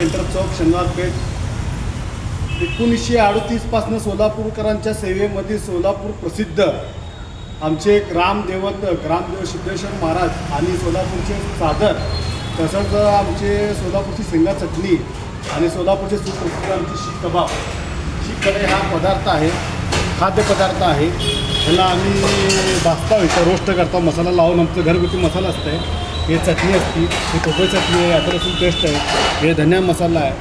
Centre चौक, शनिवारपेठ. 1938पासून सोलापूरकरांच्या सेवेमध्ये सोलापूर प्रसिद्ध आमचे ग्रामदेव सिद्धेश्वर महाराज आणि सोलापूरचे सादर, तसंच आमचे सोलापूरची शेंगा चटणी आणि सोलापूरचे सुप्रसिद्ध आमची शीख कबाब. शीख कढई हा पदार्थ आहे, खाद्यपदार्थ आहे. ह्याला आम्ही भाजता इथं रोस्ट करतो, मसाला लावून. आमचं घरगुती मसाला असतं आहे. हे चटणी असते, ही खोबरी चटणी आहे, आता लसूण पेस्ट आहे, हे धनिया मसाला आहे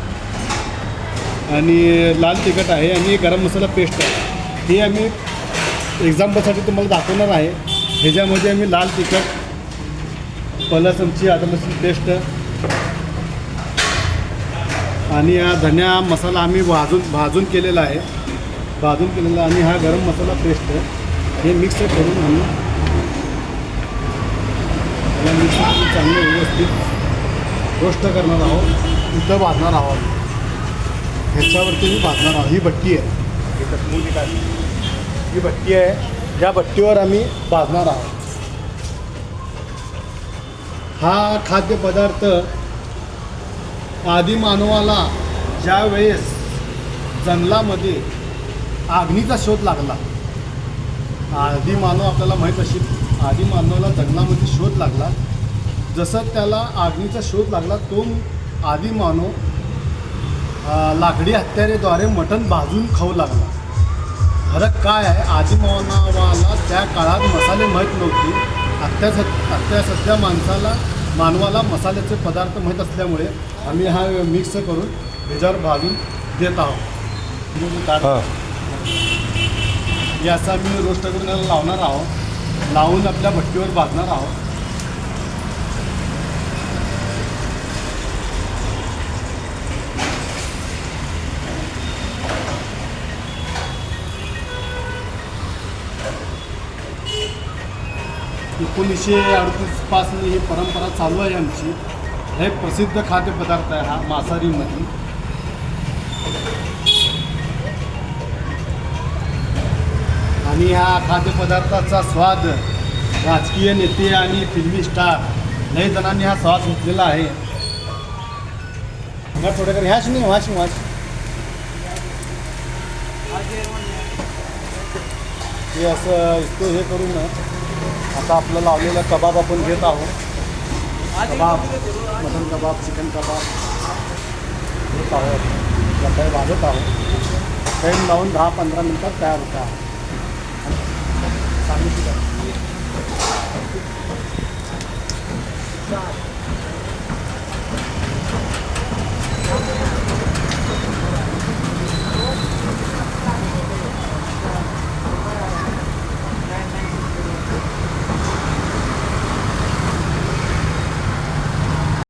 आणि लाल तिखट आहे आणि गरम मसाला पेस्ट आहे. हे आम्ही एक्झाम्पलसाठी तुम्हाला दाखवणार आहे. ह्याच्यामध्ये आम्ही लाल तिखट प्लस आमची आता लसूण पेस्ट आणि हा धनिया मसाला आम्ही भाजून केलेला आहे, आणि हा गरम मसाला पेस्ट हे मिक्स करून आम्ही याला मिक्स करून चांगलं व्यवस्थित रोस्ट करणार आहोत. इथं भाजणार आहोत, ह्याच्यावरती मी भाजणार आहोत. ही भट्टी आहे, ही भट्टी आहे, या भट्टीवर आम्ही भाजणार आहोत. हा खाद्यपदार्थ आदिमानवाला ज्या वेळेस जंगलामध्ये आग्नीचा शोध लागला, आदिमानव आपल्याला माहीत असेल, आदिमानवाला जंगलामध्ये शोध लागला. जसं त्याला आग्नीचा शोध लागला, तो आदिमानव लाकडी हत्यारेद्वारे मटण भाजून खाऊ लागला. फरक काय आहे, आदिमानवाला त्या काळात मसाले माहीत नव्हते. आत्ता सध्या मानवाला मसाल्याचे पदार्थ माहीत असल्यामुळे आम्ही हा मिक्स करून ह्याच्यावर भाजून देत आहोत. हे असं आम्ही रोस्ट करून याला लावणार आहोत, लावून आपल्या भट्टीवर भाजणार आहोत. पासून ही परंपरा चालू आहे आमची. हे प्रसिद्ध खाद्यपदार्थ आहे हा मासारीमध्ये. आणि ह्या खाद्यपदार्थाचा स्वाद राजकीय नेते आणि फिल्मी स्टार लई जणांनी हा स्वाद घेतलेला आहे. थोडं ह्याच नाही वाच हे असं इतकं हे करून आता आपलं लावलेला कबाब आपण घेत आहोत. कबाब, मटन कबाब, चिकन कबाब घेत आहोत, काही भाजत आहोत. टाईम लावून 10-15 मिनटात तयार होता. सांगू शकता